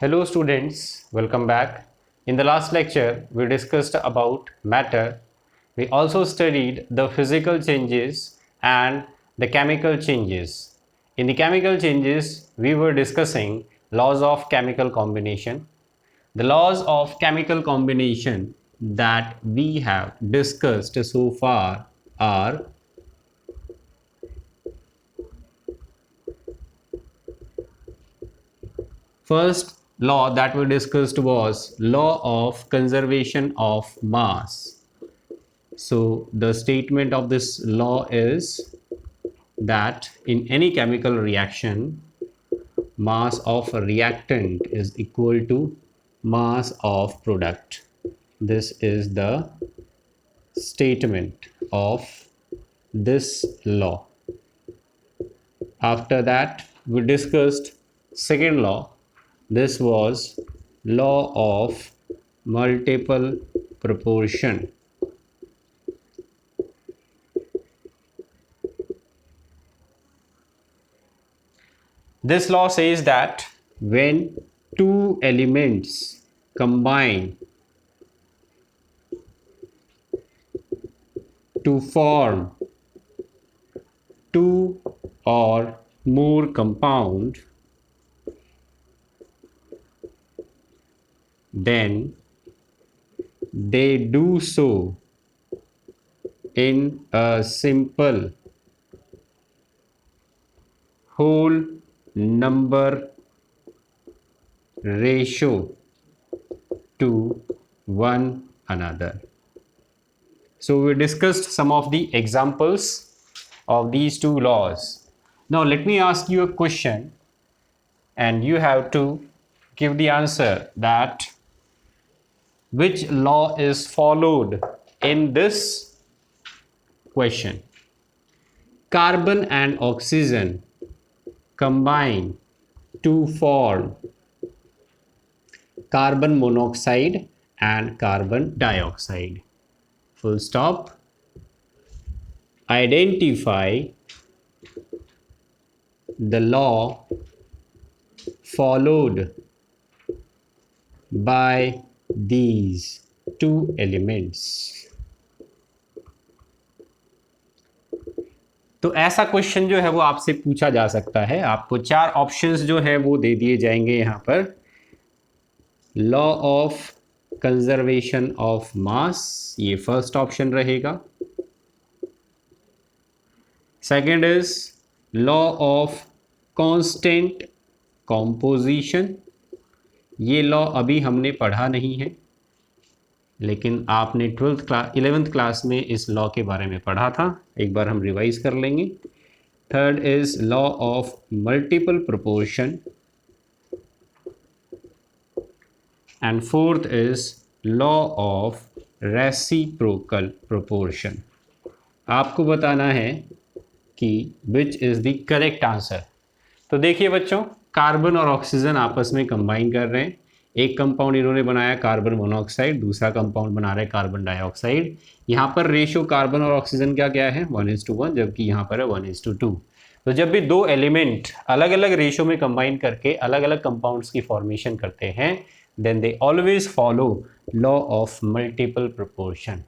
Hello students, welcome back. In the last lecture, we discussed about matter. We also studied the physical changes and the chemical changes. In the chemical changes, we were discussing laws of chemical combination. The laws of chemical combination that we have discussed so far are: first law that we discussed was law of conservation of mass. So the statement of this law is that in any chemical reaction, mass of a reactant is equal to mass of product. This is the statement of this law. After that, we discussed second law. This was law of multiple proportion. This law says that when two elements combine to form two or more compound, then they do so in a simple whole number ratio to one another. So we discussed some of the examples of these two laws. Now let me ask you a question and you have to give the answer that which law is followed in this question. Carbon and oxygen combine to form carbon monoxide and carbon dioxide. Full stop. Identify the law followed by these two elements. तो ऐसा question जो है वो आपसे पूछा जा सकता है. आपको चार ऑप्शंस जो है वो दे दिए जाएंगे यहाँ पर. Law of conservation of mass, ये फर्स्ट ऑप्शन रहेगा. Second is law of constant composition. ये लॉ अभी हमने पढ़ा नहीं है, लेकिन आपने 11th क्लास में इस लॉ के बारे में पढ़ा था. एक बार हम रिवाइज कर लेंगे. Third is law of multiple proportion and fourth is law of reciprocal proportion. आपको बताना है कि which is the correct answer. तो देखिए बच्चों, कार्बन और ऑक्सीजन आपस में कंबाइन कर रहे हैं. एक कंपाउंड इन्होंने बनाया कार्बन मोनोऑक्साइड, दूसरा कंपाउंड बना रहे कार्बन डाइऑक्साइड. यहाँ पर रेशियो कार्बन और ऑक्सीजन का क्या है 1:1, जबकि यहाँ पर है 1:2. तो जब भी दो एलिमेंट अलग अलग रेशियो में कंबाइन करके अलग अलग कंपाउंड्स की फॉर्मेशन करते हैं, then they always follow law of multiple proportion.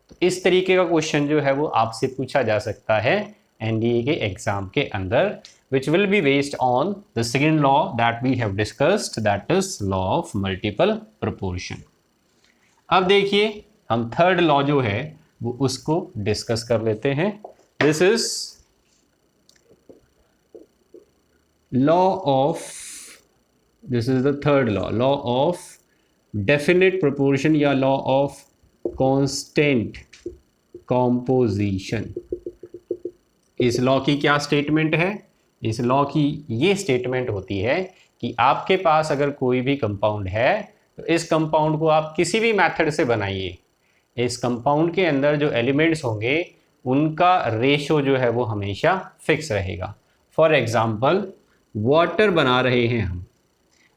तो इस तरीके का क्वेश्चन जो है वो आपसे पूछा जा सकता है एनडीए के एग्जाम के अंदर, which will be based on the second law that we have discussed, that is law of multiple proportion. अब देखिए हम थर्ड लॉ जो है वो उसको डिस्कस कर लेते हैं. This is the third law of definite proportion या लॉ ऑफ कांस्टेंट कॉम्पोजिशन. इस लॉ की क्या स्टेटमेंट है? इस लॉ की ये स्टेटमेंट होती है कि आपके पास अगर कोई भी कंपाउंड है तो इस कंपाउंड को आप किसी भी मेथड से बनाइए, इस कंपाउंड के अंदर जो एलिमेंट्स होंगे उनका रेशो जो है वो हमेशा फिक्स रहेगा. फॉर एग्जांपल वाटर बना रहे हैं हम.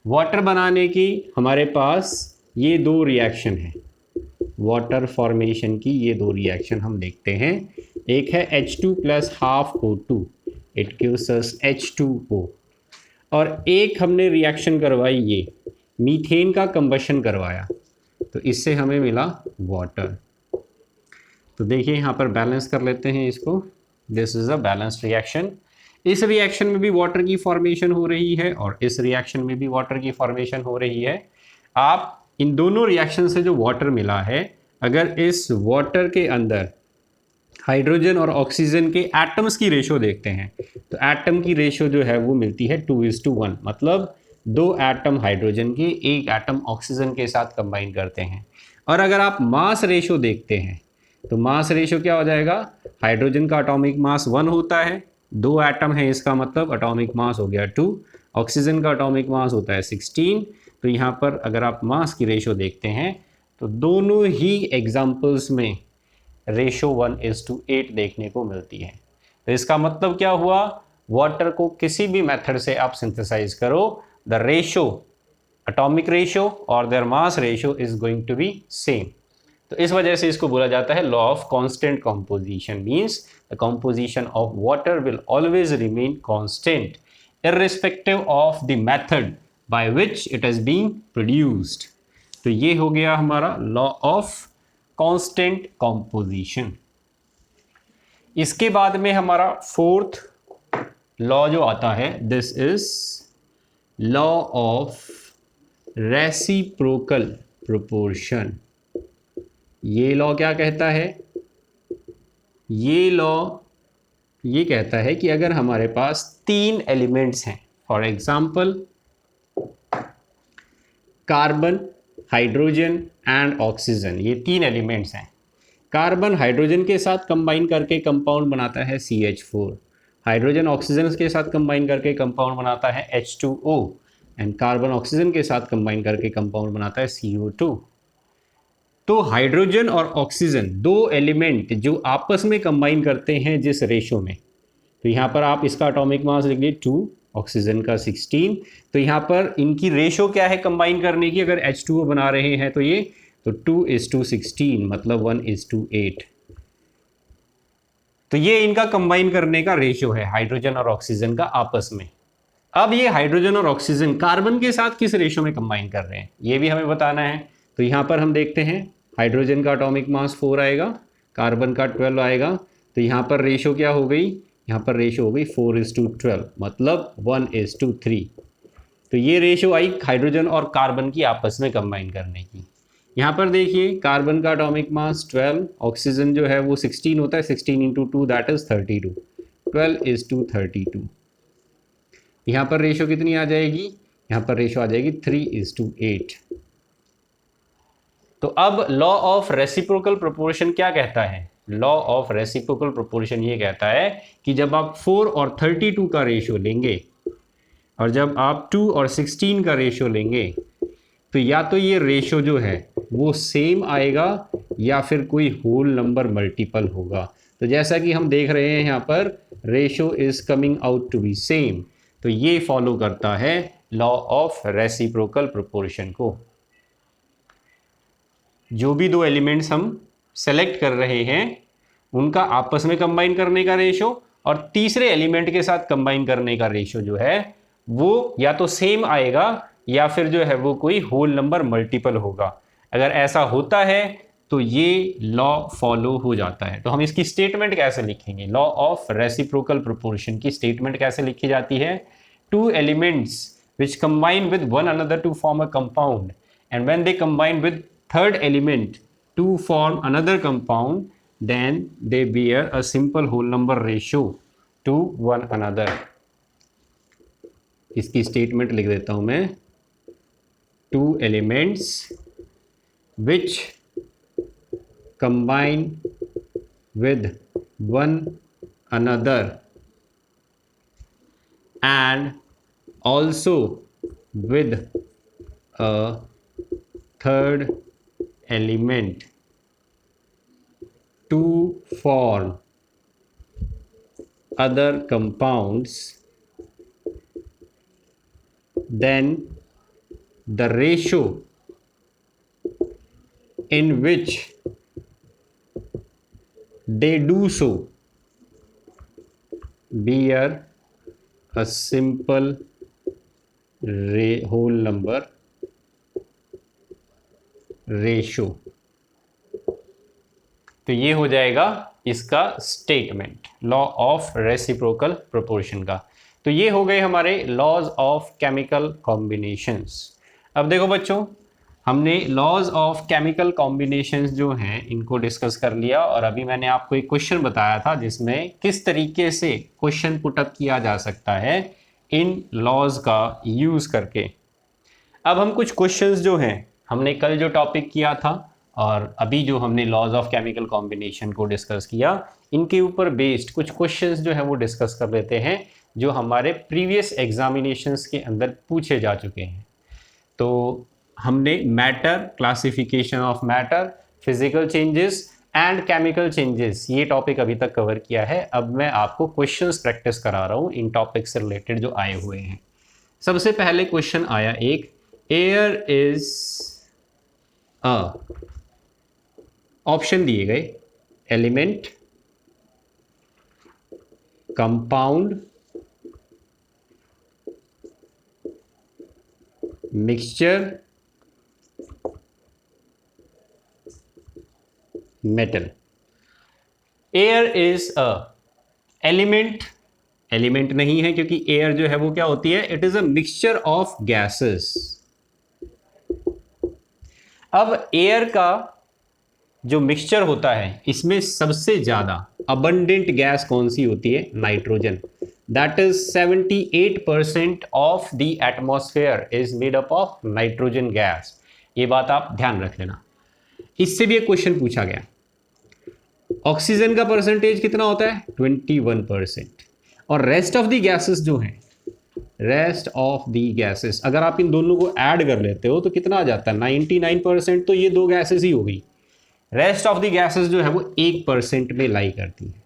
वाटर बनाने की हमारे पास ये दो रिएक्शन है, वाटर फॉर्मेशन की ये दो रिएक्शन हम देखते हैं. एक है H2 + ½ O2, it gives us H2O. और एक हमने रिएक्शन करवाई, ये मीथेन का कंबशन करवाया, तो इससे हमें मिला वाटर। तो देखिए यहाँ पर बैलेंस कर लेते हैं इसको। This is a balanced reaction. इस रिएक्शन में भी वाटर की फॉर्मेशन हो रही है और इस रिएक्शन में भी वाटर की फॉर्मेशन हो रही है। आप इन दोनों रिएक्शन से जो वाटर मिला है, अगर इस वाटर के अंदर हाइड्रोजन और ऑक्सीजन के एटम्स की रेशो देखते हैं, तो एटम की रेशो जो है वो मिलती है 2:1, मतलब 2 एटम हाइड्रोजन के 1 एटम ऑक्सीजन के साथ कंबाइन करते हैं। और अगर आप मास रेशो देखते हैं, तो मास रेशो क्या हो जाएगा, हाइड्रोजन का एटॉमिक मास 1 होता है, 2 एटम है इसका मतलब एटॉमिक मास हो गया 2, ऑक्सीजन का एटॉमिक मास होता है 16। तो यहाँ पर अगर आप मास की रेशो देखते हैं, तो दोनों ही एग्जाम्पल्स में रेशो 1:8 देखने को मिलती है। तो इसका मतलब क्या हुआ, वाटर को किसी भी मेथड से आप सिंथेसाइज करो, द रेशो, एटॉमिक रेशो और their mass ratio is going to be same. तो इस वजह से इसको बोला जाता है law of constant composition, means the composition of water will always remain constant irrespective of the method by which it is being produced। तो ये हो गया हमारा लॉ ऑफ कांस्टेंट कॉम्पोजिशन। इसके बाद में हमारा फोर्थ लॉ जो आता है, this is law of reciprocal proportion. ये लॉ क्या कहता है, ये लॉ ये कहता है कि अगर हमारे पास 3 एलिमेंट्स हैं, for example carbon, hydrogen and oxygen, ये 3 एलिमेंट्स हैं। कार्बन हाइड्रोजन के साथ कंबाइन करके कंपाउंड बनाता है CH4, हाइड्रोजन ऑक्सीजन के साथ कंबाइन करके कंपाउंड बनाता है H2O एंड कार्बन ऑक्सीजन के साथ कंबाइन करके कंपाउंड बनाता है CO2। तो हाइड्रोजन और ऑक्सीजन 2 एलिमेंट जो आपस में कंबाइन करते हैं जिस रेशो में, तो यहाँ पर आप इसका एटॉमिक मास लिख लीजिए 2, ऑक्सीजन का 16। तो यहाँ पर इनकी रेशो क्या है कंबाइन करने की, अगर H2O बना रहे हैं तो ये, तो 2:16 मतलब 1:8। तो ये इनका कंबाइन करने का रेशो है हाइड्रोजन और ऑक्सीजन का आपस में। अब ये हाइड्रोजन और ऑक्सीजन कार्बन के साथ किस रेशो में कंबाइन कर रहे हैं, ये भी हमें बताना है। तो यहाँ पर हम देखते हैं हाइड्रोजन का एटॉमिक मास 4 आएगा, कार्बन का 12 आएगा, तो यहाँ पर रेशो क्या हो गई, यहाँ पर रेशो हो गई 4:12 मतलब 1:3। तो ये रेशो आई हाइड्रोजन और कार्बन की आपस में कंबाइन करने की। यहाँ पर देखिए कार्बन का एटॉमिक मास 12, ऑक्सीजन जो है वो 16 होता है, 16 × 2 दैट इज 32, 12:32। यहाँ पर रेशो कितनी आ जाएगी, यहाँ पर रेशो आ जाएगी 3:8। तो अब लॉ ऑफ रेसिप्रोकल प्रोपोर्शन क्या कहता है, लॉ ऑफ रेसिप्रोकल प्रोपोर्शन ये कहता है कि जब आप 4 और 32 का रेशो लेंगे और जब आप 2 और 16 का रेशो लेंगे, तो या तो ये रेशो जो है वो सेम आएगा या फिर कोई होल नंबर मल्टीपल होगा। तो जैसा कि हम देख रहे हैं यहाँ पर ratio is coming out to be same, तो ये फॉलो करता है लॉ ऑफ रेसिप्रोकल प्रोपोर्शन को। जो भी 2 एलिमेंट्स हम सेलेक्ट कर रहे हैं उनका आपस में कंबाइन करने का रेशो और तीसरे एलिमेंट के साथ कंबाइन करने का रेशो जो है वो या तो सेम आएगा या फिर जो है वो कोई होल नंबर मल्टीपल होगा। अगर ऐसा होता है तो ये लॉ फॉलो हो जाता है। तो हम इसकी स्टेटमेंट कैसे लिखेंगे, लॉ ऑफ रेसिप्रोकल प्रोपोर्शन की स्टेटमेंट कैसे लिखी जाती है, 2 elements which combine with one another to form a compound, and when they combine with third element to form another compound, then they bear a simple whole number ratio to one another। इसकी statement लिख देता हूं मैं, 2 elements which combine with one another and also with a third element to form other compounds, then the ratio in which they do so bear a simple whole number ratio. तो ये हो जाएगा इसका statement law of reciprocal proportion का। तो ये हो गए हमारे लॉज ऑफ केमिकल कॉम्बिनेशंस। अब देखो बच्चों, हमने लॉज ऑफ केमिकल कॉम्बिनेशंस जो हैं इनको डिस्कस कर लिया, और अभी मैंने आपको एक क्वेश्चन बताया था जिसमें किस तरीके से क्वेश्चन पुटअप किया जा सकता है इन लॉज का यूज करके। अब हम कुछ क्वेश्चंस जो हैं, हमने कल जो टॉपिक किया था और अभी जो हमने लॉज ऑफ केमिकल कॉम्बिनेशन को डिस्कस किया, इनके ऊपर बेस्ड कुछ क्वेश्चंस जो है वो डिस्कस कर लेते हैं जो हमारे प्रीवियस एग्जामिनेशंस के अंदर पूछे जा चुके हैं। तो हमने matter, classification of matter, physical changes and chemical changes, ये टॉपिक अभी तक कवर किया है। अब मैं आपको क्वेश्चंस प्रैक्टिस करा रहा हूँ इन टॉपिक से रिलेटेड जो आए हुए हैं। सबसे पहले क्वेश्चन आया एक, एयर इज अ, ऑप्शन दिए गए, element, compound, mixture, metal. Air is a element, element नहीं है क्योंकि एयर जो है वो क्या होती है, it is a mixture of gases. अब एयर का जो मिक्सचर होता है इसमें सबसे ज्यादा अबंडेंट गैस कौन सी होती है, nitrogen. That is 78% of the atmosphere is made up of nitrogen gas. ये बात आप ध्यान रख लेना। इससे भी एक क्वेश्चन पूछा गया, ऑक्सीजन का परसेंटेज कितना होता है, 21%। और रेस्ट ऑफ द गैसेस जो हैं, रेस्ट ऑफ दी गैसेस, अगर आप इन दोनों को ऐड कर लेते हो तो कितना आ जाता है, 99%। तो ये दो गैसेस ही हो गई। रेस्ट ऑफ दी गैसेस जो है वो 1% में लाई करती है।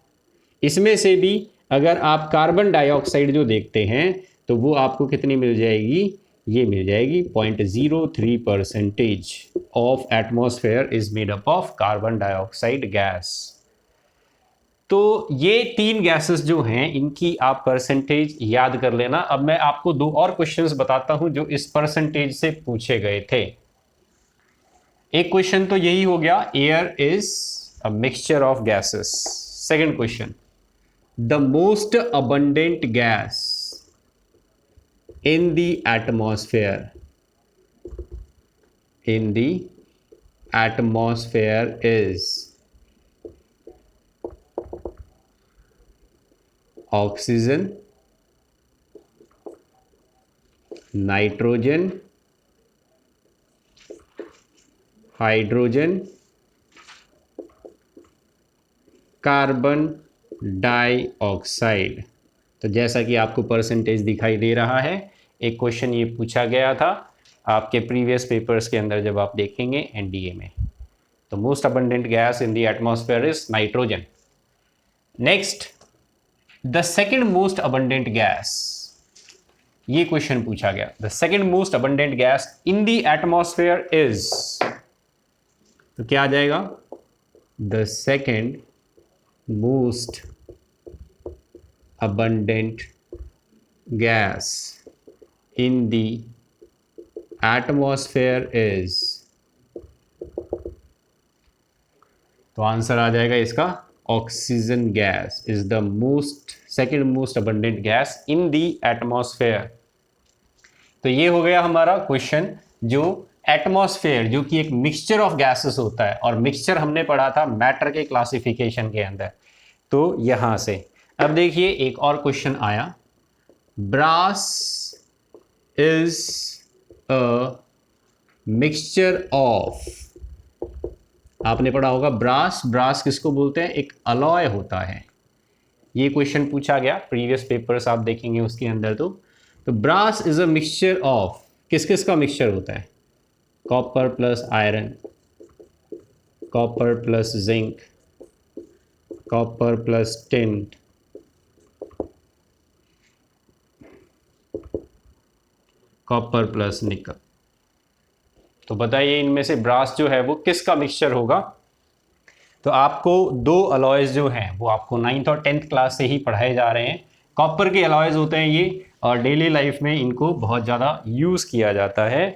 इसमें से भी अगर आप कार्बन डाइऑक्साइड जो देखते हैं तो वो आपको कितनी मिल जाएगी, ये मिल जाएगी 0.03% of atmosphere is made up of carbon dioxide gas. तो ये तीन गैसेस जो हैं इनकी आप परसेंटेज याद कर लेना। अब मैं आपको दो और क्वेश्चंस बताता हूं जो इस परसेंटेज से पूछे गए थे। एक क्वेश्चन तो यही हो गया, air is a mixture of gases. Second question, the most abundant gas in the atmosphere, in the atmosphere is oxygen, nitrogen, hydrogen, carbon dioxide. तो जैसा कि आपको परसेंटेज दिखाई दे रहा है, एक क्वेश्चन ये पूछा गया था आपके प्रीवियस पेपर्स के अंदर जब आप देखेंगे एनडीए में। तो most abundant gas in the atmosphere is nitrogen. Next, the second most abundant gas, ये क्वेश्चन पूछा गया, the second most abundant gas in the atmosphere is, तो क्या आ जाएगा, the second most abundant gas in the atmosphere is, तो answer आ जाएगा इसका oxygen gas is the second most abundant gas in the atmosphere. तो ये हो गया हमारा क्वेश्चन, जो एटमॉस्फेयर जो कि एक मिक्सचर ऑफ गैसेस होता है, और मिक्सचर हमने पढ़ा था मैटर के क्लासिफिकेशन के अंदर। तो यहां से अब देखिए एक और क्वेश्चन आया, brass is a mixture of, आपने पढ़ा होगा ब्रास, ब्रास किसको बोलते हैं, एक अलॉय होता है। ये क्वेश्चन पूछा गया प्रीवियस पेपर्स आप देखेंगे उसके अंदर। तो brass is a mixture of, किस किस का मिक्सचर होता है, copper plus iron, copper plus zinc, copper plus tin, copper plus nickel. तो बताइए इनमें से ब्रास जो है वो किसका मिक्सचर होगा। तो आपको दो अलॉयज जो हैं वो आपको 9th और 10th क्लास से ही पढ़ाए जा रहे हैं, कॉपर के अलॉयज होते हैं ये, और डेली लाइफ में इनको बहुत ज़्यादा यूज़ किया जाता है।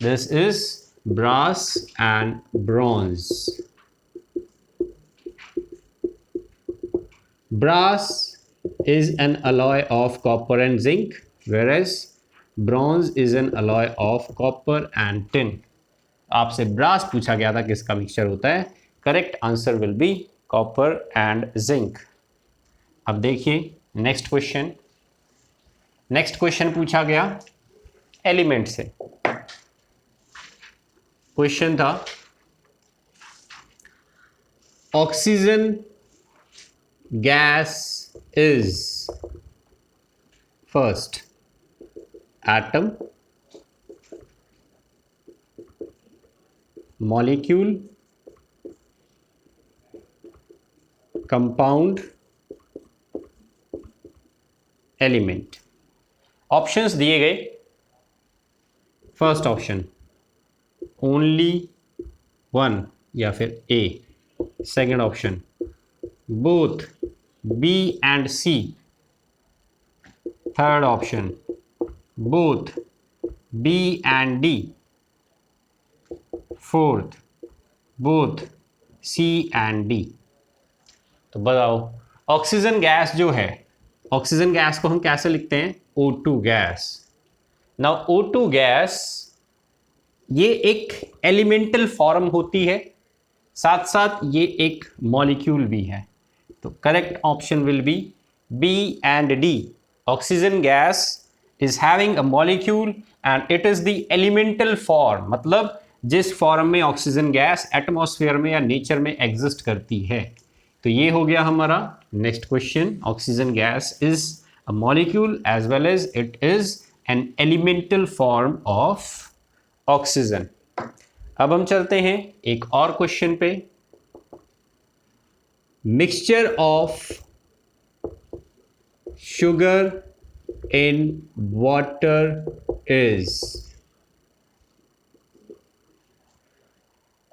This is brass and bronze. Brass is an alloy of copper and zinc, whereas bronze is an alloy of copper and tin. आपसे ब्रास पूछा गया था किसका मिक्सचर होता है, correct answer will be copper and zinc. अब देखिए next question. Next question पूछा गया एलिमेंट से। क्वेश्चन था oxygen gas is first atom, molecule, compound, element। Options दिए गए। फर्स्ट ऑप्शन ओनली वन या फिर A. Second option both B and C। Third option both B and D। Fourth both C and D। तो बताओ oxygen gas जो है, oxygen gas को हम कैसे लिखते हैं, O2 gas. Now O2 gas ये एक एलिमेंटल फॉर्म होती है, साथ साथ ये एक मॉलिक्यूल भी है। तो correct option will be B and D. Oxygen gas is having a molecule and it is the elemental form, मतलब जिस फॉर्म में ऑक्सीजन गैस एटमॉस्फेयर में या नेचर में एग्जिस्ट करती है। तो ये हो गया हमारा next question. Oxygen gas is a molecule as well as it is an elemental form of oxygen. अब हम चलते हैं एक और क्वेश्चन पे। Mixture of sugar in water is।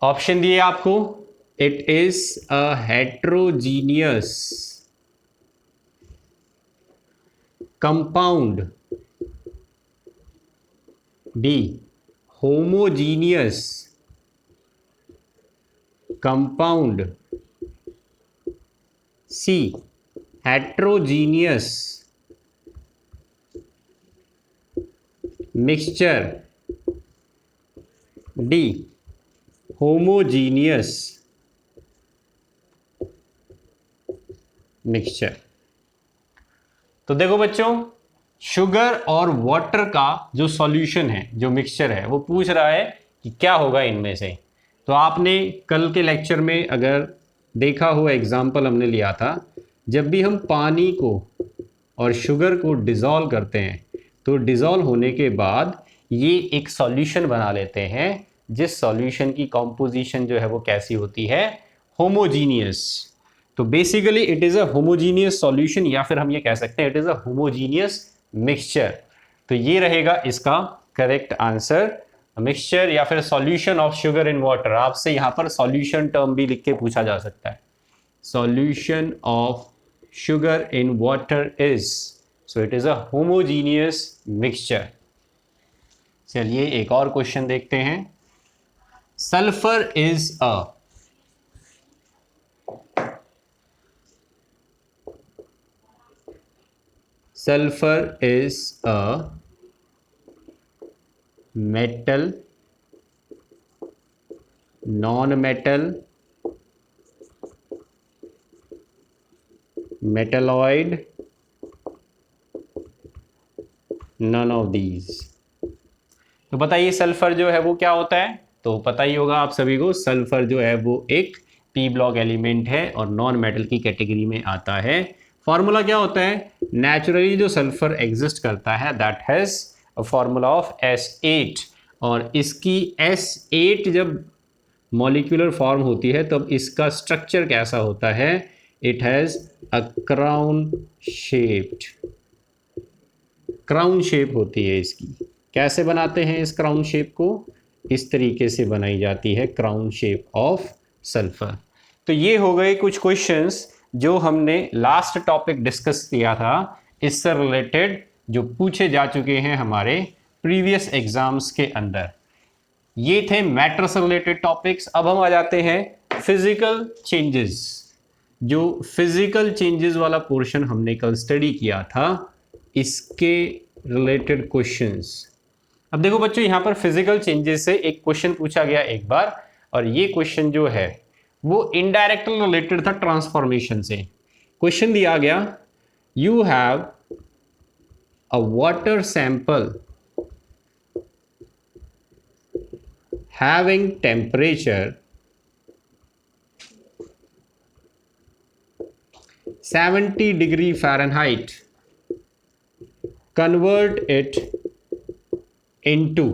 Option दिए आपको, it is a heterogeneous compound, D homogeneous compound, C heterogeneous mixture, D homogeneous mixture। तो देखो बच्चों, शुगर और वाटर का जो सॉल्यूशन है, जो मिक्सचर है, वो पूछ रहा है कि क्या होगा इनमें से। तो आपने कल के लेक्चर में अगर देखा हुआ एग्जाम्पल हमने लिया था, जब भी हम पानी को और शुगर को डिज़ोल्व करते हैं तो डिज़ोल्व होने के बाद ये एक सॉल्यूशन बना लेते हैं, जिस सॉल्यूशन की कॉम्पोजिशन जो है वो कैसी होती है, होमोजीनियस। तो basically it is a homogeneous solution, या फिर हम ये कह सकते हैं it is a homogeneous mixture. तो ये रहेगा इसका करेक्ट आंसर, मिक्सचर या फिर solution of sugar in water. आपसे यहाँ पर सॉल्यूशन टर्म भी लिख के पूछा जा सकता है, solution of sugar in water is, so it is a homogeneous mixture. चलिए एक और क्वेश्चन देखते हैं। Sulphur is a, sulphur is a metal, non-metal, metalloid, none of these। तो बताइए सल्फर जो है वो क्या होता है। तो पता ही होगा आप सभी को, सल्फर जो है वो एक पी ब्लॉक एलिमेंट है और नॉन मेटल की कैटेगरी में आता है। फॉर्मूला क्या होता है, नेचुरली जो सल्फर एग्जिस्ट करता है that has formula of S8, और इसकी S8 जब मॉलिक्यूलर फॉर्म होती है तब इसका स्ट्रक्चर कैसा होता है, it has a crown shaped, crown shape होती है इसकी। कैसे बनाते हैं इस क्राउन शेप को, इस तरीके से बनाई जाती है क्राउन शेप ऑफ सल्फर। तो ये हो गए कुछ क्वेश्चंस जो हमने लास्ट टॉपिक डिस्कस किया था इससे रिलेटेड जो पूछे जा चुके हैं हमारे प्रीवियस एग्जाम्स के अंदर। ये थे मैटर से रिलेटेड टॉपिक्स। अब हम आ जाते हैं फिजिकल चेंजेस। जो फिजिकल चेंजेस वाला पोर्शन हमने कल स्टडी किया था, इसके रिलेटेड क्वेश्चंस। अब देखो बच्चों, यहां पर फिजिकल चेंजेस से एक क्वेश्चन पूछा गया एक बार, और ये क्वेश्चन जो है वो इनडायरेक्टली रिलेटेड था ट्रांसफॉर्मेशन से। क्वेश्चन दिया गया, you have a water sample having temperature 70 degree Fahrenheit, convert it into।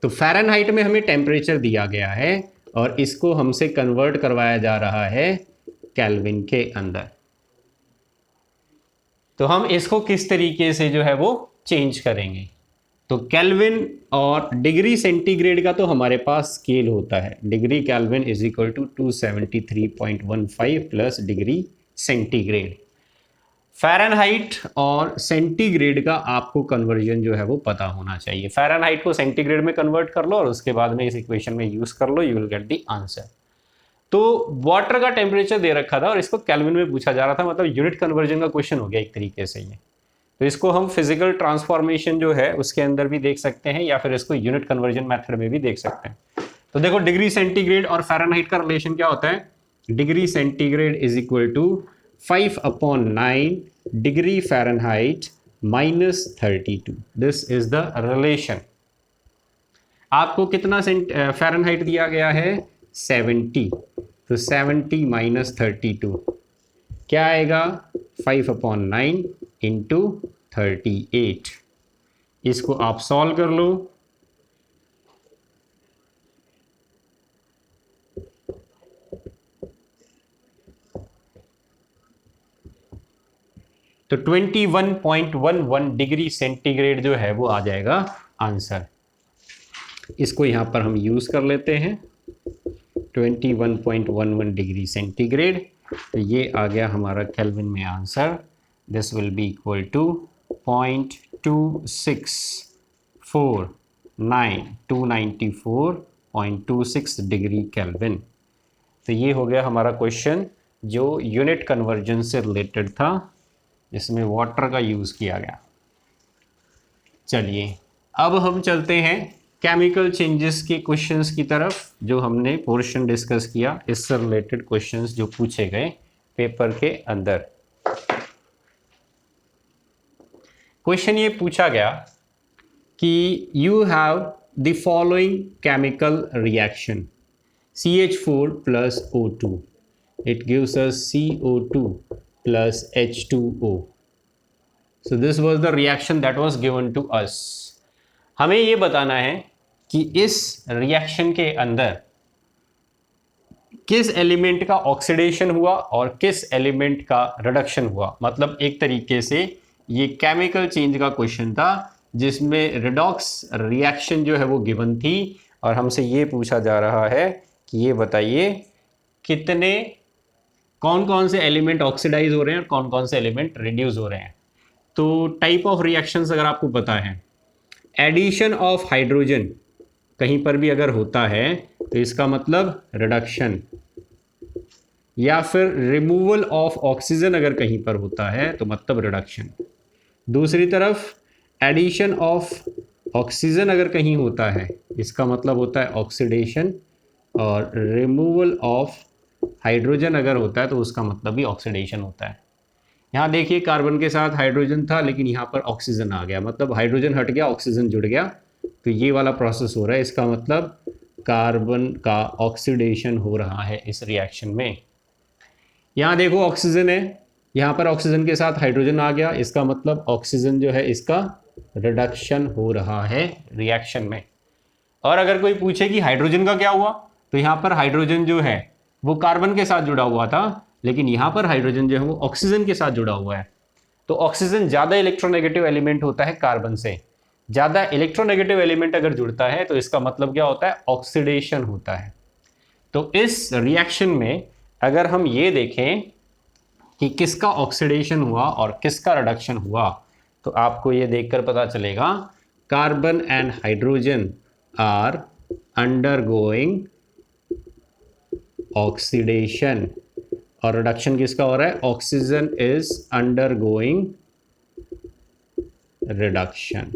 तो फ़ारेनहाइट में हमें टेम्परेचर दिया गया है और इसको हमसे कन्वर्ट करवाया जा रहा है केल्विन के अंदर। तो हम इसको किस तरीके से जो है वो चेंज करेंगे। तो केल्विन और डिग्री सेंटीग्रेड का तो हमारे पास स्केल होता है, degree Kelvin is equal to 273.15 plus degree centigrade. Fahrenheit और सेंटीग्रेड का आपको कन्वर्जन जो है वो पता होना चाहिए। फ़ारेनहाइट को सेंटीग्रेड में कन्वर्ट कर लो और उसके बाद में इस इक्वेशन में यूज कर लो, you will get the answer. तो वाटर का टेम्परेचर दे रखा था और इसको केल्विन में पूछा जा रहा था, मतलब यूनिट कन्वर्जन का क्वेश्चन हो गया एक तरीके से ये। तो इसको हम फिजिकल ट्रांसफॉर्मेशन जो है उसके अंदर भी देख सकते हैं, या फिर इसको यूनिट कन्वर्जन मेथड में भी देख सकते हैं। तो देखो, डिग्री सेंटीग्रेड और फ़ारेनहाइट का रिलेशन क्या होता है। Degree centigrade is equal to 5/9 degree Fahrenheit -32। This is the relation. आपको कितना फ़ारेनहाइट दिया गया है, 70। तो 70 - 32 क्या आएगा, 5/9 इंटू 38। इसको आप सॉल्व कर लो। तो 21.11 डिग्री सेंटीग्रेड जो है वो आ जाएगा आंसर। इसको यहां पर हम यूज कर लेते हैं, 21.11 डिग्री सेंटीग्रेड। तो ये आ गया हमारा केल्विन में answer. This will be equal to 294.26 degree kelvin. तो ये हो गया हमारा क्वेश्चन जो यूनिट कन्वर्जन से रिलेटेड था, जिसमें वाटर का यूज़ किया गया। चलिए अब हम चलते हैं केमिकल चेंजेस के क्वेश्चंस की तरफ, जो हमने पोर्शन डिस्कस किया। इससे रिलेटेड क्वेश्चंस जो पूछे गए पेपर के अंदर। क्वेश्चन ये पूछा गया कि you have the following chemical reaction CH4 plus O2, it gives us CO2 plus H2O. So this was the reaction that was given to us. हमें ये बताना है कि इस रिएक्शन के अंदर किस एलिमेंट का ऑक्सीडेशन हुआ और किस एलिमेंट का रिडक्शन हुआ। मतलब एक तरीके से ये केमिकल चेंज का क्वेश्चन था, जिसमें रिडॉक्स रिएक्शन जो है वो गिवन थी, और हमसे ये पूछा जा रहा है कि ये बताइए कितने कौन कौन से एलिमेंट ऑक्सीडाइज हो रहे हैं और कौन कौन से एलिमेंट रिड्यूस हो रहे हैं। तो टाइप ऑफ रिएक्शंस अगर आपको पता है, एडिशन ऑफ हाइड्रोजन कहीं पर भी अगर होता है तो इसका मतलब रिडक्शन, या फिर रिमूवल ऑफ ऑक्सीजन अगर कहीं पर होता है तो मतलब रिडक्शन। दूसरी तरफ एडिशन ऑफ ऑक्सीजन अगर कहीं होता है, इसका मतलब होता है ऑक्सीडेशन, और रिमूवल ऑफ हाइड्रोजन अगर होता है तो उसका मतलब भी ऑक्सीडेशन होता है। यहाँ देखिए कार्बन के साथ हाइड्रोजन था, लेकिन यहाँ पर ऑक्सीजन आ गया, मतलब हाइड्रोजन हट गया, ऑक्सीजन जुड़ गया, तो ये वाला प्रोसेस हो रहा है। इसका मतलब कार्बन का ऑक्सीडेशन हो रहा है इस रिएक्शन में। यहाँ देखो ऑक्सीजन है, यहाँ पर ऑक्सीजन के साथ हाइड्रोजन आ गया, इसका मतलब ऑक्सीजन जो है इसका रिडक्शन हो रहा है रिएक्शन में। और अगर कोई पूछे कि हाइड्रोजन का क्या हुआ, तो यहाँ पर हाइड्रोजन जो है वो कार्बन के साथ जुड़ा हुआ था, लेकिन यहाँ पर हाइड्रोजन जो है वो ऑक्सीजन के साथ जुड़ा हुआ है। तो ऑक्सीजन ज़्यादा इलेक्ट्रोनेगेटिव एलिमेंट होता है कार्बन से। ज़्यादा इलेक्ट्रोनेगेटिव एलिमेंट अगर जुड़ता है तो इसका मतलब क्या होता है, ऑक्सीडेशन होता है। तो इस रिएक्शन में अगर हम ये देखें कि किसका ऑक्सीडेशन हुआ और किसका रिडक्शन हुआ, तो आपको ये देखकर पता चलेगा carbon and hydrogen are undergoing oxidation और रिडक्शन किसका हो रहा है, ऑक्सीजन इज अंडरगोइंग रिडक्शन।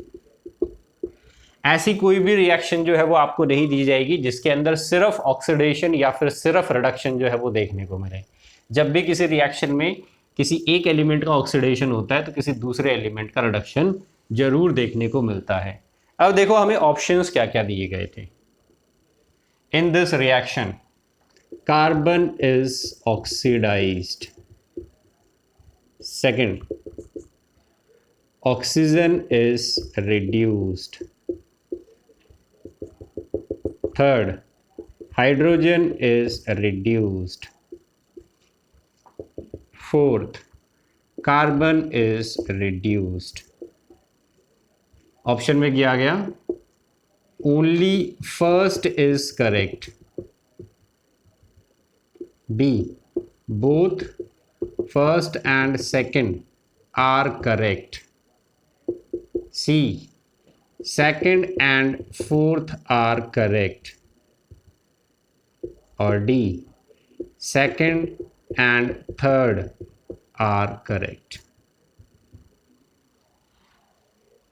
ऐसी कोई भी रिएक्शन जो है वो आपको नहीं दी जाएगी जिसके अंदर सिर्फ ऑक्सीडेशन या फिर सिर्फ रिडक्शन जो है वो देखने को मिले। जब भी किसी रिएक्शन में किसी एक एलिमेंट का ऑक्सीडेशन होता है तो किसी दूसरे एलिमेंट का रिडक्शन जरूर देखने को मिलता है। अब देखो हमें ऑप्शंस क्या क्या दिए गए थे। In this reaction carbon is oxidised, second oxygen is reduced, third hydrogen is reduced, fourth carbon is reduced। Option में किया गया only first is correct, B both first and second are correct, C second and fourth are correct, और D second and third are correct।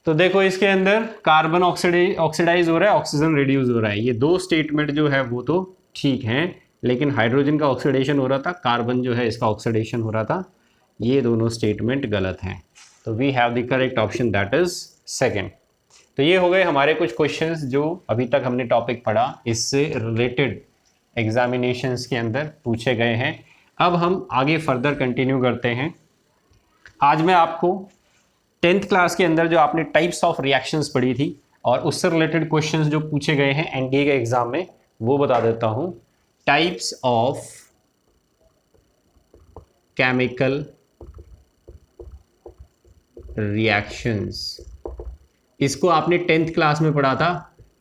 तो देखो इसके अंदर carbon oxidise हो रहा है, ऑक्सीजन रिड्यूस हो रहा है, ये दो स्टेटमेंट जो है वो तो ठीक हैं, लेकिन हाइड्रोजन का ऑक्सीडेशन हो रहा था, कार्बन जो है इसका ऑक्सीडेशन हो रहा था, ये दोनों स्टेटमेंट गलत हैं। तो we have the correct option that is second. तो ये हो गए हमारे कुछ क्वेश्चंस जो अभी तक हमने टॉपिक पढ़ा, इससे रिलेटेड एग्जामिनेशंस के अंदर पूछे गए हैं। अब हम आगे फर्दर कंटिन्यू करते हैं। आज मैं आपको 10th क्लास के अंदर जो आपने टाइप्स ऑफ रिएक्शंस पढ़ी थी और उससे रिलेटेड क्वेश्चंस जो पूछे गए हैं एनडीए के एग्जाम में, वो बता देता हूं। टाइप्स ऑफ केमिकल रिएक्शंस, इसको आपने 10th क्लास में पढ़ा था,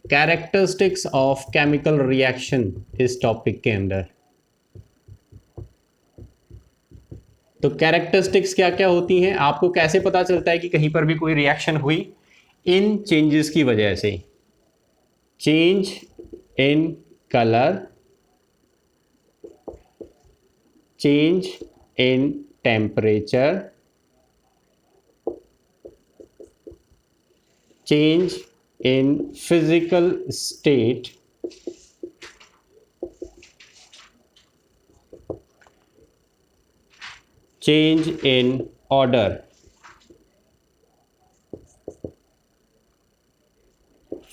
कैरेक्टरिस्टिक्स ऑफ केमिकल रिएक्शन इस टॉपिक के अंदर। तो कैरेक्टरिस्टिक्स क्या क्या होती हैं, आपको कैसे पता चलता है कि कहीं पर भी कोई रिएक्शन हुई, इन चेंजेस की वजह से, change in colour, change in temperature, change in physical state, change in order,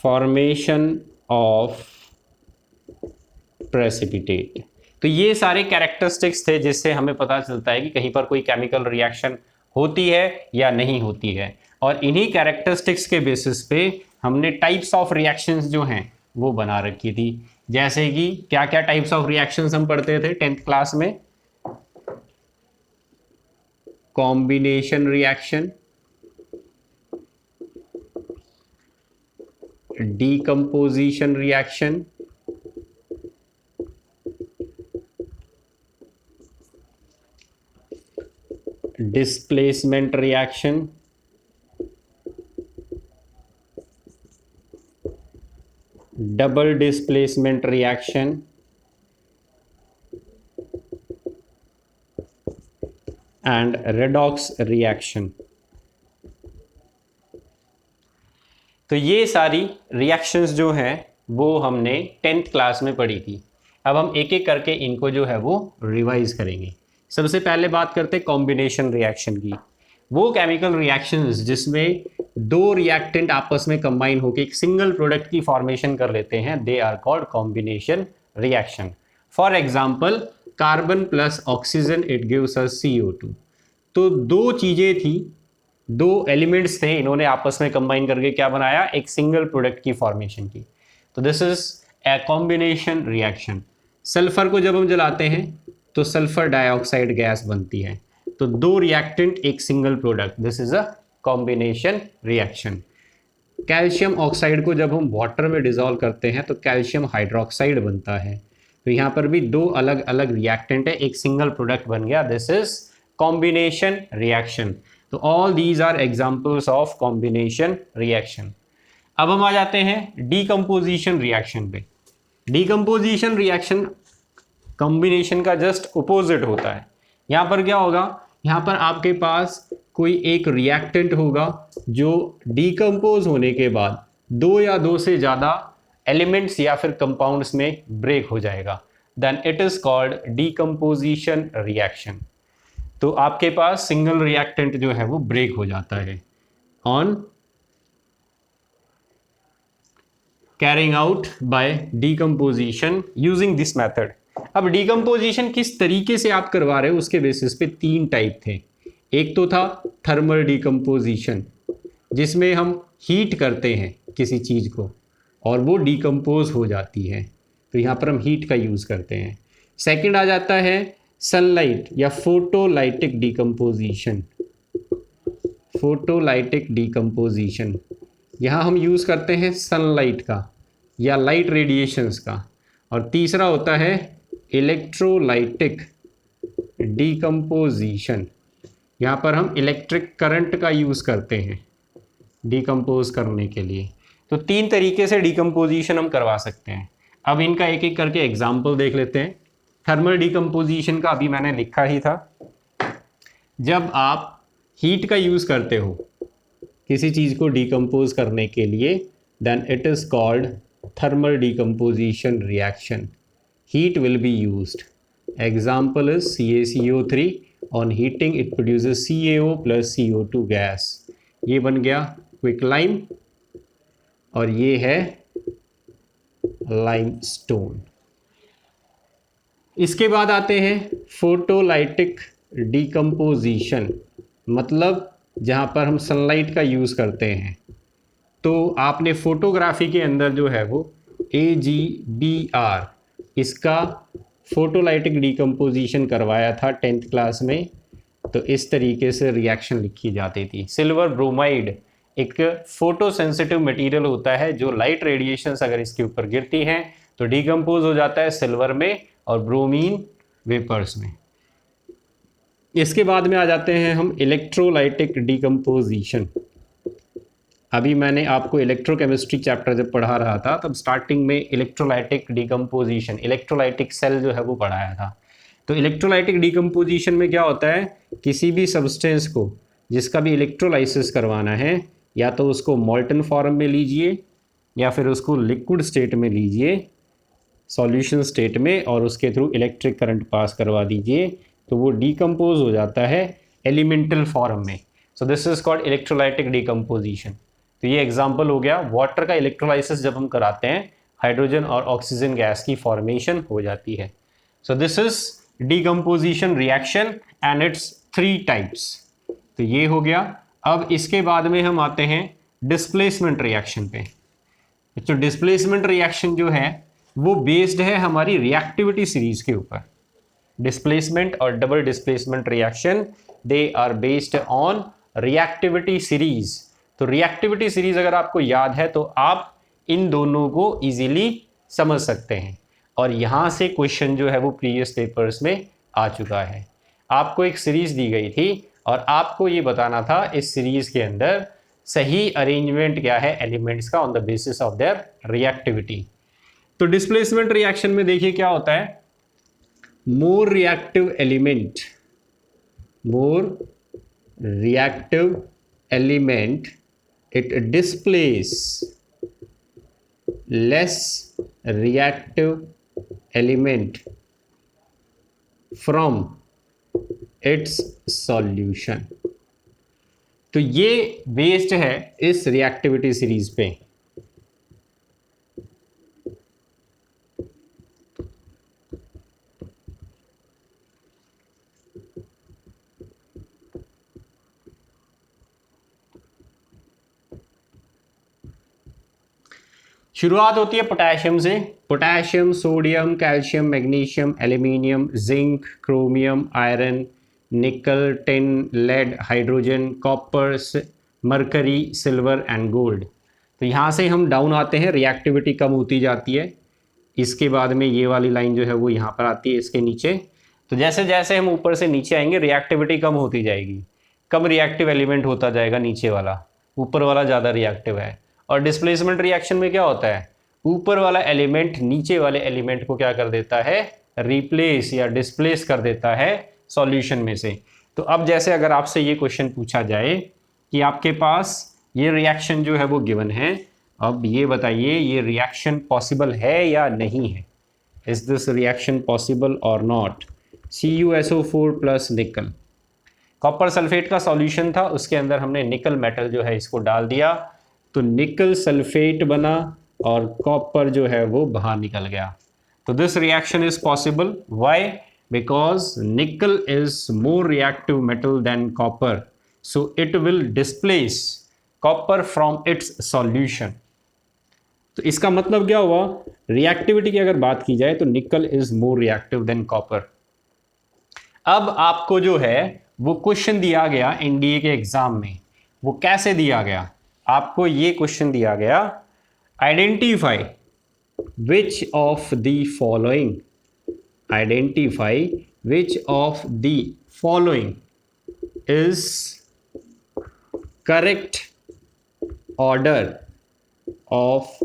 formation of precipitate। तो ये सारे कैरेक्टरिस्टिक्स थे जिससे हमें पता चलता है कि कहीं पर कोई केमिकल रिएक्शन होती है या नहीं होती है, और इन्हीं कैरेक्टरिस्टिक्स के बेसिस पे हमने टाइप्स ऑफ रिएक्शंस जो हैं वो बना रखी थी। जैसे कि क्या क्या टाइप्स ऑफ रिएक्शंस हम पढ़ते थे 10th क्लास में, combination reaction, decomposition reaction, displacement reaction, double displacement reaction, and redox reaction. तो ये सारी रिएक्शंस जो हैं वो हमने 10th क्लास में पढ़ी थी। अब हम एक एक करके इनको जो है वो रिवाइज करेंगे। सबसे पहले बात करते हैं कॉम्बिनेशन रिएक्शन की। वो केमिकल रिएक्शंस जिसमें दो रिएक्टेंट आपस में कंबाइन होकर एक सिंगल प्रोडक्ट की फॉर्मेशन कर लेते हैं, they are called combination reaction. For example carbon plus oxygen it gives us CO2। तो दो चीजें थी, दो एलिमेंट्स थे, इन्होंने आपस में कंबाइन करके क्या बनाया, एक सिंगल प्रोडक्ट की फॉर्मेशन की। तो this is a combination reaction. Sulphur को जब हम जलाते हैं तो सल्फर डाइऑक्साइड गैस बनती है, तो दो रिएक्टेंट एक single product, this is a combination reaction. Calcium oxide को जब हम वाटर में डिसॉल्व करते हैं तो कैल्शियम हाइड्रोक्साइड बनता है, तो यहाँ पर भी दो अलग अलग रिएक्टेंट है, एक सिंगल प्रोडक्ट बन गया, दिस इज कॉम्बिनेशन रिएक्शन। तो all these are examples of combination reaction. अब हम आ जाते हैं डीकम्पोजिशन रिएक्शन पे। डीकम्पोजिशन रिएक्शन कॉम्बिनेशन का जस्ट अपोजिट होता है। यहाँ पर क्या होगा, यहाँ पर आपके पास कोई एक रिएक्टेंट होगा जो डीकम्पोज होने के बाद दो या दो से ज़्यादा एलिमेंट्स या फिर कंपाउंड्स में ब्रेक हो जाएगा, then it is called decomposition reaction. तो आपके पास सिंगल रिएक्टेंट जो है वो ब्रेक हो जाता है on carrying out by decomposition using this method. अब डीकम्पोजिशन किस तरीके से आप करवा रहे हो उसके बेसिस पे तीन टाइप थे। एक तो था थर्मल डीकम्पोजिशन, जिसमें हम हीट करते हैं किसी चीज़ को और वो डीकम्पोज हो जाती है, तो यहाँ पर हम हीट का यूज़ करते हैं। सेकंड आ जाता है सनलाइट या फोटोलाइटिक डीकम्पोजिशन। फोटोलाइटिक डीकम्पोजिशन, यहाँ हम यूज़ करते हैं सनलाइट का या लाइट रेडिएशंस का। और तीसरा होता है इलेक्ट्रोलाइटिक डीकम्पोजिशन, यहाँ पर हम इलेक्ट्रिक करंट का यूज़ करते हैं डीकम्पोज करने के लिए। तो तीन तरीके से डीकम्पोजिशन हम करवा सकते हैं। अब इनका एक एक करके एग्जाम्पल देख लेते हैं। थर्मल डीकम्पोजिशन का अभी मैंने लिखा ही था। जब आप हीट का यूज़ करते हो किसी चीज़ को डीकम्पोज करने के लिए, then it is called thermal decomposition reaction. Heat will be used. Example is CaCO3. On heating it produces CaO plus CO2 gas. ये बन गया क्विकलाइम और ये है लाइमस्टोन। इसके बाद आते हैं फोटोलाइटिक डीकम्पोजिशन, मतलब जहाँ पर हम सनलाइट का यूज़ करते हैं। तो आपने फोटोग्राफी के अंदर जो है वो AGBR इसका फोटोलाइटिक डीकम्पोजिशन करवाया था 10th क्लास में। तो इस तरीके से रिएक्शन लिखी जाती थी। सिल्वर ब्रोमाइड एक फोटो सेंसिटिव मटेरियल होता है जो लाइट रेडिएशंस अगर इसके ऊपर गिरती हैं तो डीकम्पोज हो जाता है सिल्वर में और ब्रोमीन वेपर्स में। इसके बाद में आ जाते हैं हम इलेक्ट्रोलाइटिक डीकम्पोजिशन। अभी मैंने आपको इलेक्ट्रोकेमिस्ट्री चैप्टर जब पढ़ा रहा था तब स्टार्टिंग में इलेक्ट्रोलाइटिक डीकम्पोजिशन, इलेक्ट्रोलाइटिक सेल जो है वो पढ़ाया था। तो इलेक्ट्रोलाइटिक डीकम्पोजिशन में क्या होता है, किसी भी सब्सटेंस को जिसका भी इलेक्ट्रोलाइसिस करवाना है, या तो उसको मॉल्टन फॉर्म में लीजिए या फिर उसको लिक्विड स्टेट में लीजिए, सॉल्यूशन स्टेट में, और उसके थ्रू इलेक्ट्रिक करंट पास करवा दीजिए, तो वो डीकम्पोज हो जाता है एलिमेंटल फॉर्म में। So this is called electrolytic decomposition. तो ये एग्जाम्पल हो गया, वाटर का इलेक्ट्रोलाइसिस जब हम कराते हैं हाइड्रोजन और ऑक्सीजन गैस की फॉर्मेशन हो जाती है। So this is decomposition reaction and it's 3 types. तो ये हो गया। अब इसके बाद में हम आते हैं डिस्प्लेसमेंट रिएक्शन पे। तो डिस्प्लेसमेंट रिएक्शन जो है वो बेस्ड है हमारी रिएक्टिविटी सीरीज के ऊपर। डिस्प्लेसमेंट और double displacement reaction they are based on reactivity series. तो रिएक्टिविटी सीरीज अगर आपको याद है तो आप इन दोनों को इजीली समझ सकते हैं। और यहाँ से क्वेश्चन जो है वो प्रीवियस पेपर्स में आ चुका है। आपको एक सीरीज दी गई थी और आपको ये बताना था इस सीरीज के अंदर सही अरेंजमेंट क्या है एलिमेंट्स का on the basis of their reactivity. तो डिस्प्लेसमेंट रिएक्शन में देखिए क्या होता है, more reactive element it displace less reactive element from its solution। तो ये बेस्ड है इस रिएक्टिविटी सीरीज पे। शुरुआत होती है पोटेशियम से। Potassium, sodium, calcium, magnesium, aluminium, zinc, chromium, iron, nickel, tin, lead, hydrogen, copper, mercury, silver and gold. तो यहाँ से हम डाउन आते हैं, रिएक्टिविटी कम होती जाती है। इसके बाद में ये वाली लाइन जो है वो यहाँ पर आती है इसके नीचे। तो जैसे जैसे हम ऊपर से नीचे आएंगे रिएक्टिविटी कम होती जाएगी, कम रिएक्टिव एलिमेंट होता जाएगा नीचे वाला, ऊपर वाला ज़्यादा रिएक्टिव है। और डिस्प्लेसमेंट रिएक्शन में क्या होता है, ऊपर वाला एलिमेंट नीचे वाले एलिमेंट को क्या कर देता है, रिप्लेस या डिस्प्लेस कर देता है सॉल्यूशन में से। तो अब जैसे अगर आपसे ये क्वेश्चन पूछा जाए कि आपके पास ये रिएक्शन जो है वो गिवन है, अब ये बताइए ये रिएक्शन पॉसिबल है या नहीं है, इज दिस रिएक्शन पॉसिबल और नॉट। CuSO4 प्लस निकल, कॉपर सल्फेट का सॉल्यूशन था, उसके अंदर हमने निकल मेटल जो है इसको डाल दिया, तो निकल सल्फेट बना और कॉपर जो है वो बाहर निकल गया। तो this reaction is possible, why, because nickel is more reactive metal than copper, so it will displace copper from its solution. तो इसका मतलब क्या हुआ, रिएक्टिविटी की अगर बात की जाए तो निकल is more reactive than copper. अब आपको जो है वो क्वेश्चन दिया गया एनडीए के एग्जाम में, वो कैसे दिया गया, आपको ये क्वेश्चन दिया गया, identify which of the following, identify which of the following is correct order of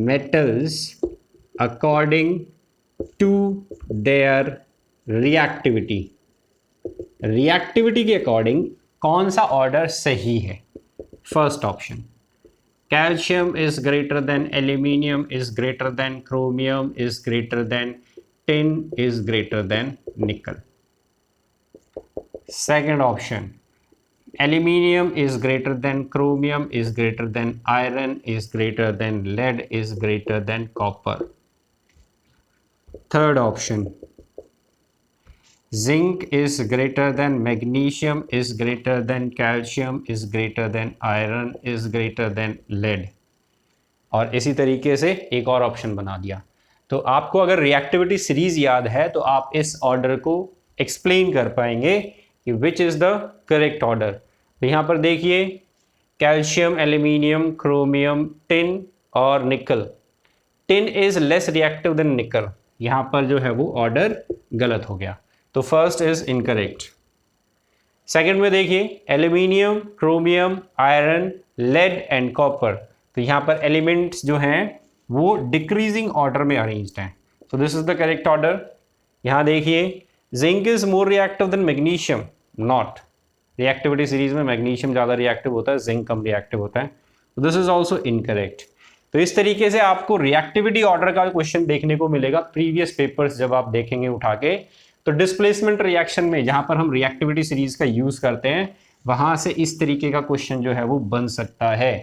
metals according to their reactivity, reactivity के अकॉर्डिंग कौन सा ऑर्डर सही है। First option, calcium is greater than aluminium is greater than chromium is greater than tin is greater than nickel. Second option, aluminium is greater than chromium is greater than iron is greater than lead is greater than copper. Third option, zinc is greater than magnesium is greater than calcium is greater than iron is greater than lead, और इसी तरीके से एक और option बना दिया। तो आपको अगर रिएक्टिविटी सीरीज याद है तो आप इस ऑर्डर को एक्सप्लेन कर पाएंगे कि which is the correct order. तो यहाँ पर देखिए, कैल्शियम, एल्यूमिनियम, क्रोमियम, टिन और निकल, tin is less reactive than निकल, यहाँ पर जो है वो ऑर्डर गलत हो गया, तो फर्स्ट इज इनकरेक्ट। सेकंड में देखिए, aluminium, chromium, iron, lead and copper, तो यहाँ पर एलिमेंट्स जो हैं वो डिक्रीजिंग ऑर्डर में अरेंज्ड हैं, so this is the correct order. यहाँ देखिए, zinc is more reactive than magnesium, not, reactivity series में मैग्नीशियम ज़्यादा रिएक्टिव होता है, जिंक कम रिएक्टिव होता है, तो दिस इज ऑल्सो इनकरेक्ट। तो इस तरीके से आपको रिएक्टिविटी ऑर्डर का क्वेश्चन देखने को मिलेगा प्रीवियस पेपर्स जब आप देखेंगे उठा के। तो डिस्प्लेसमेंट रिएक्शन में जहां पर हम रिएक्टिविटी सीरीज का यूज करते हैं वहां से इस तरीके का क्वेश्चन जो है वो बन सकता है।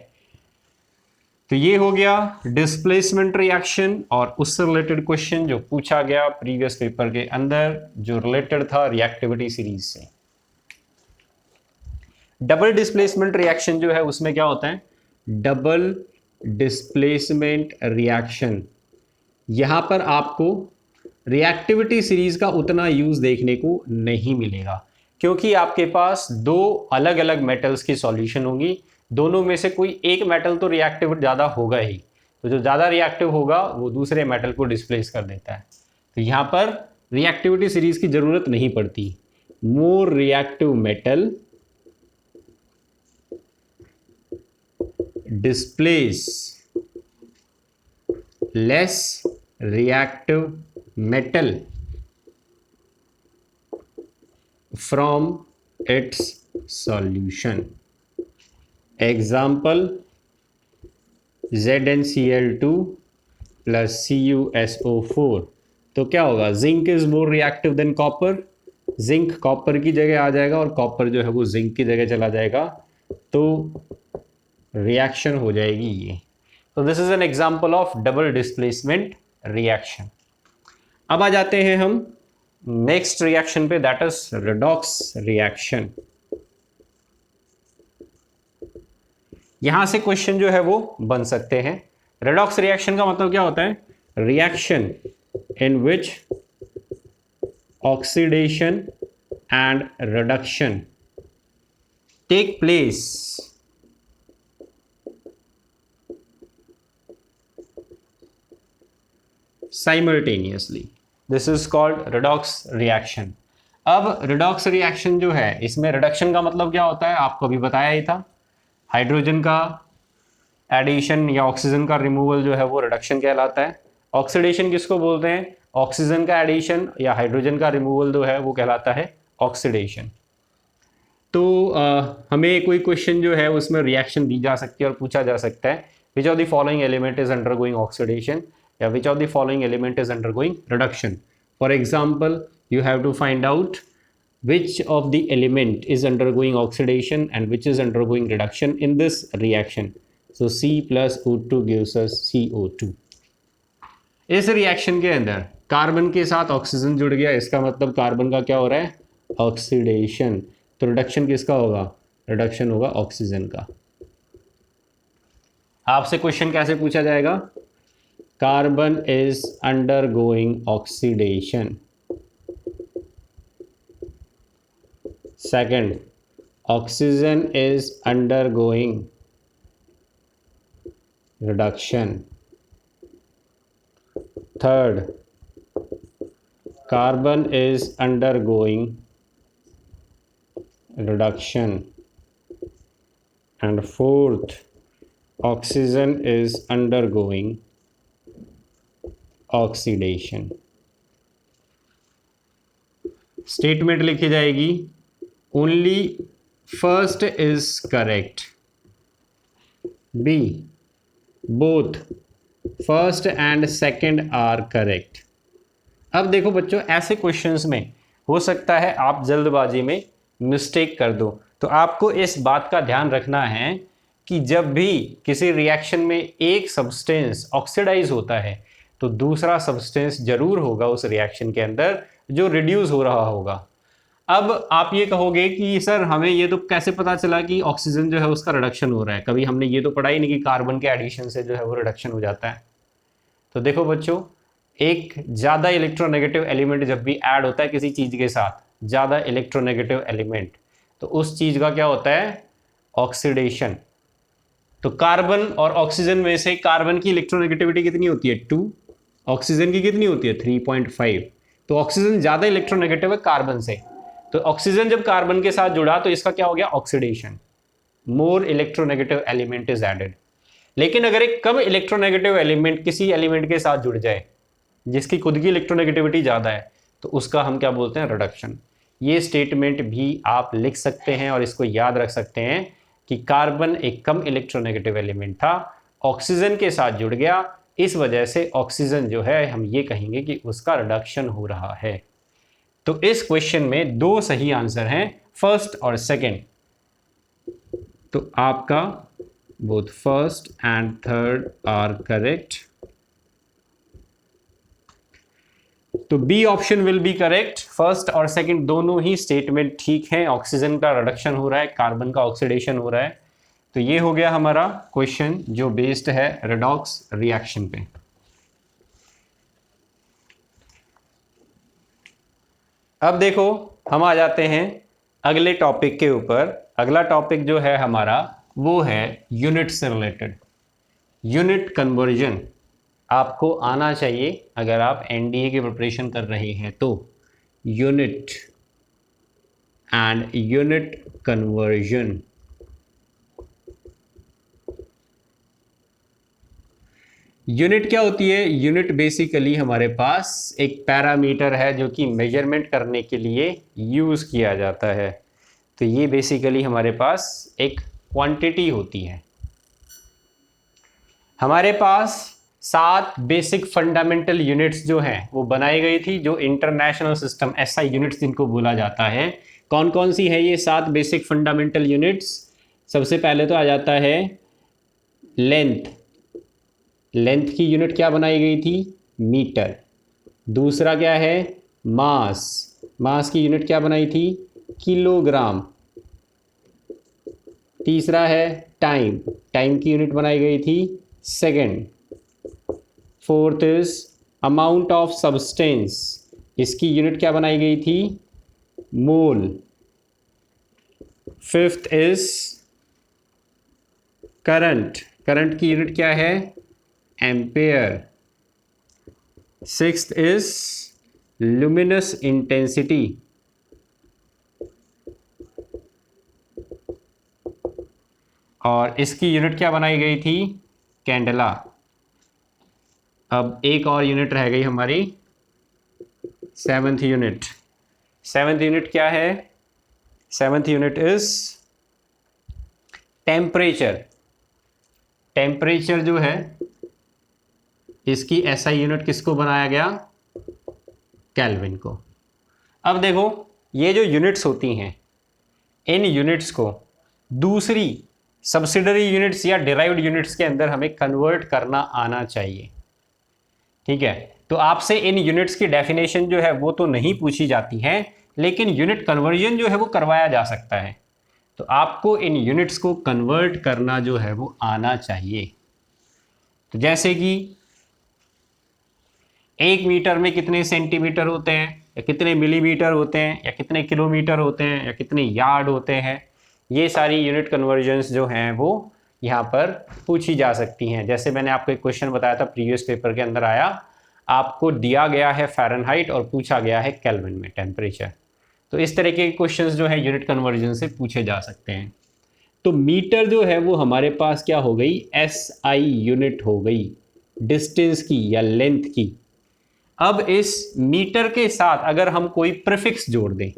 तो ये हो गया डिस्प्लेसमेंट रिएक्शन और उससे रिलेटेड क्वेश्चन जो पूछा गया प्रीवियस पेपर के अंदर जो रिलेटेड था रिएक्टिविटी सीरीज से। डबल डिस्प्लेसमेंट रिएक्शन जो है उसमें क्या होता है, डबल डिस्प्लेसमेंट रिएक्शन, यहां पर आपको रिएक्टिविटी सीरीज का उतना यूज देखने को नहीं मिलेगा, क्योंकि आपके पास दो अलग अलग मेटल्स की सॉल्यूशन होगी, दोनों में से कोई एक मेटल तो रिएक्टिव ज़्यादा होगा ही, तो जो ज़्यादा रिएक्टिव होगा वो दूसरे मेटल को डिस्प्लेस कर देता है। तो यहाँ पर रिएक्टिविटी सीरीज की ज़रूरत नहीं पड़ती, मोर reactive metal displace less reactive metal from its solution. Example, ZnCl2 plus CuSO4, तो क्या होगा, zinc is more reactive than copper, zinc copper की जगह आ जाएगा और कॉपर जो है वो जिंक की जगह चला जाएगा, तो रिएक्शन हो जाएगी ये। तो this is an example of double displacement reaction. अब आ जाते हैं हम नेक्स्ट रिएक्शन पे, दैट इज रेडॉक्स रिएक्शन। यहां से क्वेश्चन जो है वो बन सकते हैं। रेडॉक्स रिएक्शन का मतलब क्या होता है, reaction in which oxidation and reduction take place simultaneously. This is called redox reaction. अब रिडॉक्स रिएक्शन जो है, इसमें रिडक्शन का मतलब क्या होता है, आपको अभी बताया ही था। हाइड्रोजन का एडिशन या ऑक्सीजन का रिमूवल जो है वो रिडक्शन कहलाता है। ऑक्सीडेशन किसको बोलते हैं, ऑक्सीजन का एडिशन या हाइड्रोजन का रिमूवल जो है वो कहलाता है ऑक्सीडेशन। तो हमें कोई क्वेश्चन जो है उसमें रिएक्शन दी जा सकती है और पूछा जा सकता है which of the following element is undergoing oxidation या which of the following element is undergoing reduction. For example you have to find out which of the element is undergoing oxidation and which is undergoing reduction in this reaction. So C plus O2 gives us CO2. इस reaction के अंदर carbon के साथ oxygen जुड़ गया, इसका मतलब carbon का क्या हो रहा है, ऑक्सीडेशन। तो रिडक्शन किसका होगा, रिडक्शन होगा ऑक्सीजन का। आपसे क्वेश्चन कैसे पूछा जाएगा, carbon is undergoing oxidation. Second, oxygen is undergoing reduction. Third, carbon is undergoing reduction. And fourth, oxygen is undergoing oxidation. Statement लिखी जाएगी, only first is correct. B, both first and second are correct. अब देखो बच्चों, ऐसे questions में हो सकता है आप जल्दबाजी में मिस्टेक कर दो, तो आपको इस बात का ध्यान रखना है कि जब भी किसी रिएक्शन में एक सब्सटेंस ऑक्सीडाइज होता है तो दूसरा सब्सटेंस जरूर होगा उस रिएक्शन के अंदर जो रिड्यूस हो रहा होगा। अब आप ये कहोगे कि सर हमें ये तो कैसे पता चला कि ऑक्सीजन जो है उसका रिडक्शन हो रहा है, कभी हमने ये तो पढ़ा ही नहीं कि कार्बन के एडिशन से जो है वो रिडक्शन हो जाता है। तो देखो बच्चों, एक ज़्यादा इलेक्ट्रोनेगेटिव एलिमेंट जब भी ऐड होता है किसी चीज़ के साथ, ज़्यादा इलेक्ट्रोनेगेटिव एलिमेंट, तो उस चीज़ का क्या होता है, ऑक्सीडेशन। तो कार्बन और ऑक्सीजन में से कार्बन की इलेक्ट्रोनेगेटिविटी कितनी होती है, 2, ऑक्सीजन की कितनी होती है, 3.5। तो ऑक्सीजन ज़्यादा इलेक्ट्रोनेगेटिव है कार्बन से, तो ऑक्सीजन जब कार्बन के साथ जुड़ा तो इसका क्या हो गया, oxidation, more electronegative element is added. लेकिन अगर एक कम इलेक्ट्रोनेगेटिव एलिमेंट किसी एलिमेंट के साथ जुड़ जाए जिसकी खुद की इलेक्ट्रोनेगेटिविटी ज़्यादा है, तो उसका हम क्या बोलते हैं, रिडक्शन। ये स्टेटमेंट भी आप लिख सकते हैं और इसको याद रख सकते हैं कि कार्बन एक कम इलेक्ट्रोनेगेटिव एलिमेंट था, ऑक्सीजन के साथ जुड़ गया, इस वजह से ऑक्सीजन जो है हम ये कहेंगे कि उसका रिडक्शन हो रहा है। तो इस क्वेश्चन में 2 सही आंसर हैं, फर्स्ट और सेकंड। तो आपका both first and third are correct. तो B option will be correct, first और सेकंड दोनों ही स्टेटमेंट ठीक हैं। ऑक्सीजन का रिडक्शन हो रहा है, कार्बन का ऑक्सीडेशन हो रहा है। तो ये हो गया हमारा क्वेश्चन जो बेस्ड है रेडॉक्स रिएक्शन पे। अब देखो हम आ जाते हैं अगले टॉपिक के ऊपर। अगला टॉपिक जो है हमारा वो है यूनिट से रिलेटेड, यूनिट कन्वर्जन। आपको आना चाहिए अगर आप एनडीए की प्रिपरेशन कर रहे हैं तो। Unit and unit conversion. Unit क्या होती है, यूनिट बेसिकली हमारे पास एक पैरामीटर है जो कि मेजरमेंट करने के लिए यूज़ किया जाता है। तो ये बेसिकली हमारे पास एक क्वांटिटी होती है। हमारे पास 7 बेसिक फंडामेंटल यूनिट्स जो हैं वो बनाई गई थी, जो इंटरनेशनल सिस्टम एसआई यूनिट्स जिनको बोला जाता है। कौन कौन सी है ये 7 बेसिक फंडामेंटल यूनिट्स? सबसे पहले तो आ जाता है लेंथ। लेंथ की यूनिट क्या बनाई गई थी, मीटर। दूसरा क्या है, मास। मास की यूनिट क्या बनाई थी, किलोग्राम। तीसरा है टाइम। टाइम की यूनिट बनाई गई थी second. Fourth is amount of substance. इसकी यूनिट क्या बनाई गई थी, mole. Fifth is current. Current की यूनिट क्या है, ampere. Sixth is luminous intensity और इसकी यूनिट क्या बनाई गई थी, कैंडेला। अब एक और यूनिट रह गई हमारी, सेवंथ यूनिट। सेवंथ यूनिट क्या है, seventh unit is temperature. Temperature जो है इसकी एसआई यूनिट किसको बनाया गया, केल्विन को। अब देखो ये जो यूनिट्स होती हैं, इन यूनिट्स को दूसरी सब्सिडरी यूनिट्स या डिराइव्ड यूनिट्स के अंदर हमें कन्वर्ट करना आना चाहिए। ठीक है, तो आपसे इन यूनिट्स की डेफिनेशन जो है वो तो नहीं पूछी जाती है, लेकिन यूनिट कन्वर्जन जो है वो करवाया जा सकता है। तो आपको इन यूनिट्स को कन्वर्ट करना जो है वो आना चाहिए। तो जैसे कि 1 मीटर में कितने सेंटीमीटर होते हैं, या कितने मिलीमीटर होते हैं, या कितने किलोमीटर होते हैं, या कितने यार्ड होते हैं, ये सारी यूनिट कन्वर्जन्स जो हैं वो यहाँ पर पूछी जा सकती हैं। जैसे मैंने आपको एक क्वेश्चन बताया था प्रीवियस पेपर के अंदर आया, आपको दिया गया है फ़ारेनहाइट और पूछा गया है केल्विन में टेम्परेचर। तो इस तरह के क्वेश्चंस जो है यूनिट कन्वर्जन से पूछे जा सकते हैं। तो मीटर जो है वो हमारे पास क्या हो गई, एसआई यूनिट हो गई डिस्टेंस की या लेंथ की। अब इस मीटर के साथ अगर हम कोई प्रीफिक्स जोड़ दें,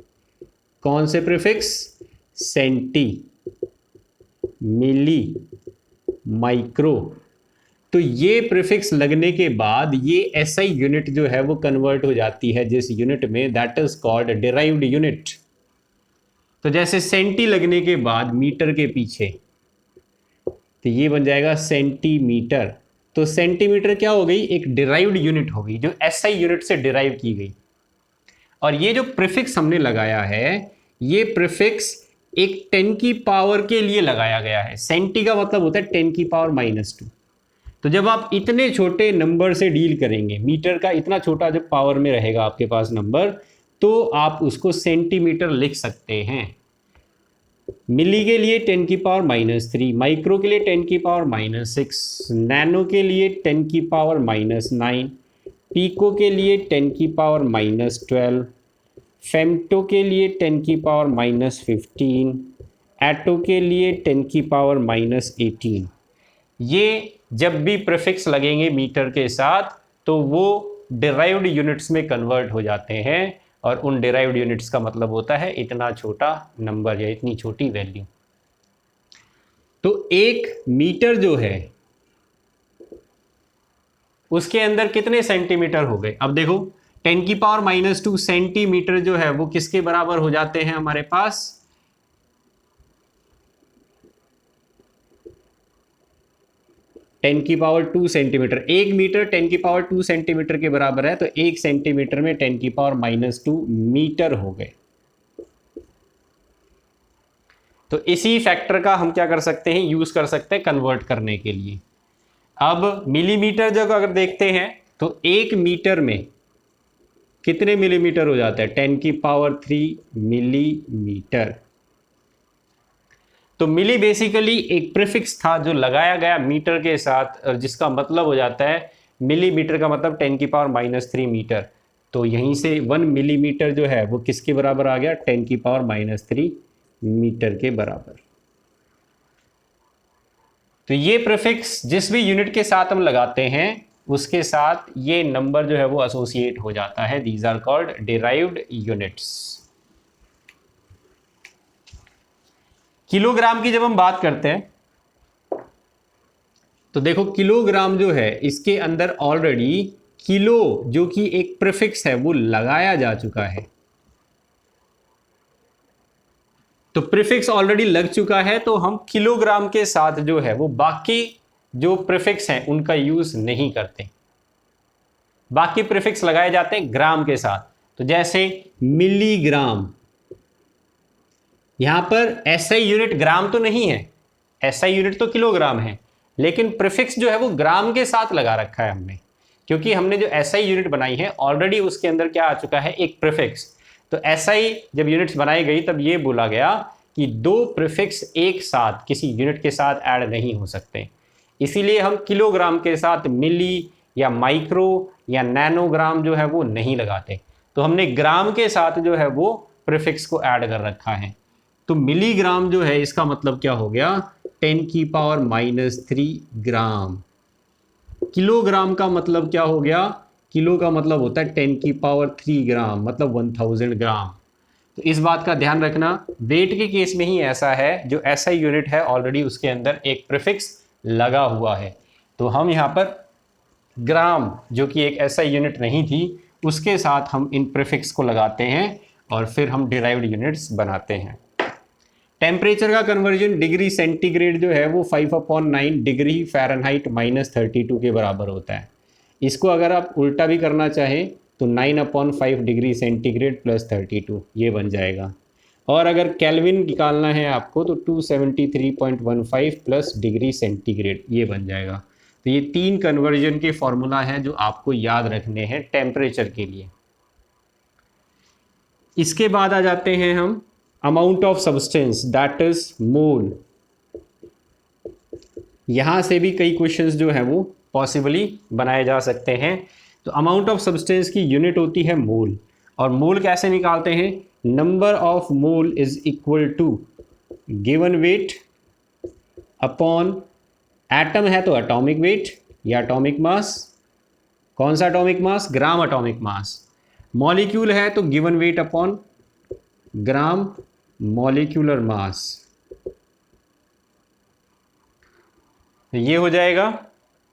कौन से प्रीफिक्स, सेंटी, मिली, माइक्रो, तो ये प्रीफिक्स लगने के बाद ये एसआई यूनिट जो है वो कन्वर्ट हो जाती है जिस यूनिट में, that is called derived unit. तो जैसे सेंटी लगने के बाद मीटर के पीछे, तो ये बन जाएगा सेंटीमीटर। तो सेंटीमीटर क्या हो गई, एक डिराइव्ड यूनिट हो गई जो एसआई यूनिट से डिराइव की गई। और ये जो प्रीफिक्स हमने लगाया है, ये प्रीफिक्स एक 10 की पावर के लिए लगाया गया है। सेंटी का मतलब होता है 10 की पावर -2। तो जब आप इतने छोटे नंबर से डील करेंगे, मीटर का इतना छोटा जब पावर में रहेगा आपके पास नंबर, तो आप उसको सेंटीमीटर लिख सकते हैं। मिली के लिए 10 की पावर -3, माइक्रो के लिए 10 की पावर -6, नैनो के लिए 10 की पावर -9, पीको के लिए 10 की पावर -12, फेम्टो के लिए 10 की पावर -15, एटो के लिए 10 की पावर -18। ये जब भी प्रीफिक्स लगेंगे मीटर के साथ तो वो डिराइव्ड यूनिट्स में कन्वर्ट हो जाते हैं, और उन डिराइव्ड यूनिट्स का मतलब होता है इतना छोटा नंबर या इतनी छोटी वैल्यू। तो एक मीटर जो है उसके अंदर कितने सेंटीमीटर हो गए, अब देखो 10 की पावर -2 सेंटीमीटर जो है वो किसके बराबर हो जाते हैं हमारे पास, 10 की पावर 2 सेंटीमीटर। 1 मीटर 10 की पावर 2 सेंटीमीटर के बराबर है, तो 1 सेंटीमीटर में 10 की पावर -2 मीटर हो गए। तो इसी फैक्टर का हम क्या कर सकते हैं, यूज कर सकते हैं कन्वर्ट करने के लिए। अब मिलीमीटर जब अगर देखते हैं तो 1 मीटर में कितने मिलीमीटर हो जाता है, 10 की पावर 3 मिलीमीटर। तो मिली बेसिकली एक प्रीफिक्स था जो लगाया गया मीटर के साथ, और जिसका मतलब हो जाता है मिलीमीटर का मतलब 10 की पावर -3 मीटर। तो यहीं से 1 मिलीमीटर जो है वो किसके बराबर आ गया, 10 की पावर -3 मीटर के बराबर। तो ये प्रीफिक्स जिस भी यूनिट के साथ हम लगाते हैं उसके साथ ये नंबर जो है वो एसोसिएट हो जाता है। These are called derived units. Kilogram की जब हम बात करते हैं तो देखो किलोग्राम जो है इसके अंदर ऑलरेडी किलो जो कि एक प्रीफिक्स है वो लगाया जा चुका है। तो प्रीफिक्स ऑलरेडी लग चुका है, तो हम किलोग्राम के साथ जो है वो बाकी जो प्रीफिक्स हैं उनका यूज नहीं करते। बाकी प्रीफिक्स लगाए जाते हैं ग्राम के साथ। तो जैसे मिलीग्राम, यहां पर एसआई यूनिट ग्राम तो नहीं है, एसआई यूनिट तो किलोग्राम है, लेकिन प्रीफिक्स जो है वो ग्राम के साथ लगा रखा है हमने, क्योंकि हमने जो एसआई यूनिट बनाई है ऑलरेडी उसके अंदर क्या आ चुका है, एक प्रीफिक्स। तो एसआई जब यूनिट्स बनाई गई तब ये बोला गया कि 2 प्रीफिक्स एक साथ किसी यूनिट के साथ ऐड नहीं हो सकते, इसीलिए हम किलोग्राम के साथ मिली या माइक्रो या नैनोग्राम जो है वो नहीं लगाते। तो हमने ग्राम के साथ जो है वो प्रीफिक्स को ऐड कर रखा है। तो मिलीग्राम जो है इसका मतलब क्या हो गया, 10⁻³ ग्राम। किलोग्राम का मतलब क्या हो गया, किलो का मतलब होता है 10⁻³ ग्राम, मतलब 1000 ग्राम। तो इस बात का ध्यान रखना, वेट के केस में ही ऐसा है, जो SI यूनिट है ऑलरेडी उसके अंदर एक प्रीफिक्स लगा हुआ है। तो हम यहाँ पर ग्राम जो कि एक SI यूनिट नहीं थी उसके साथ हम इन प्रीफिक्स को लगाते हैं और फिर हम डिराइव्ड यूनिट्स बनाते हैं। टेम्परेचर का कन्वर्जन डिग्री सेंटीग्रेड जो है वो 5/9 डिग्री फ़ारेनहाइट -32 के बराबर होता है। इसको अगर आप उल्टा भी करना चाहें तो 9/5 डिग्री सेंटीग्रेड +32 ये बन जाएगा। और अगर केल्विन निकालना है आपको तो 273.15 प्लस डिग्री सेंटीग्रेड ये बन जाएगा। तो ये 3 कन्वर्जन के फॉर्मूला हैं जो आपको याद रखने हैं टेम्परेचर के लिए। इसके बाद आ जाते हैं हम amount of substance that is mole. यहां से भी कई क्वेश्चंस जो है वो पॉसिबली बनाए जा सकते हैं। तो अमाउंट ऑफ सब्सटेंस की यूनिट होती है मोल, और मोल कैसे निकालते हैं, number of mole is equal to given weight upon, atom है तो एटॉमिक वेट या एटॉमिक मास, कौन सा atomic mass, gram atomic mass. Molecule है तो given weight upon gram molecular mass. ये हो जाएगा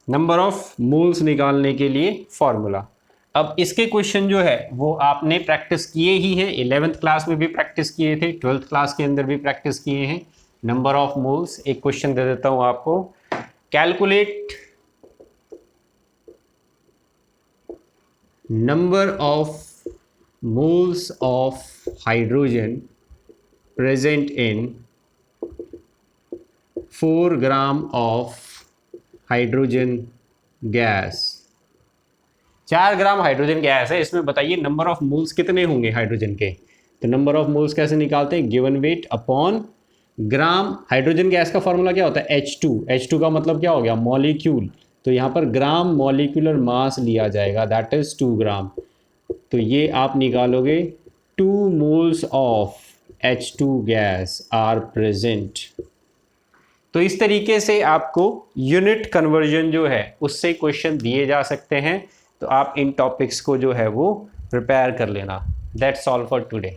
नंबर ऑफ मोल्स निकालने के लिए फॉर्मूला। अब इसके क्वेश्चन जो है वो आपने प्रैक्टिस किए ही हैं, 11th क्लास में भी प्रैक्टिस किए थे, 12th क्लास के अंदर भी प्रैक्टिस किए हैं। नंबर ऑफ मोल्स, एक क्वेश्चन दे देता हूं आपको, calculate number of moles of hydrogen present in 4 gram of hydrogen gas. 4 gram hydrogen gas है, इसमें बताइए नंबर ऑफ मोल्स कितने होंगे हाइड्रोजन के। तो नंबर ऑफ मोल्स कैसे निकालते हैं, गिवन वेट अपॉन ग्राम। हाइड्रोजन गैस का फॉर्मूला क्या होता है, H2। H2 का मतलब क्या हो गया, मॉलिक्यूल। तो यहाँ पर ग्राम मॉलिक्यूलर मास लिया जाएगा, दैट इज 2 ग्राम। तो ये आप निकालोगे 2 moles of H2 gas are present. तो इस तरीके से आपको यूनिट कन्वर्जन जो है उससे क्वेश्चन दिए जा सकते हैं। तो आप इन टॉपिक्स को जो है वो प्रिपेयर कर लेना। That's all for today.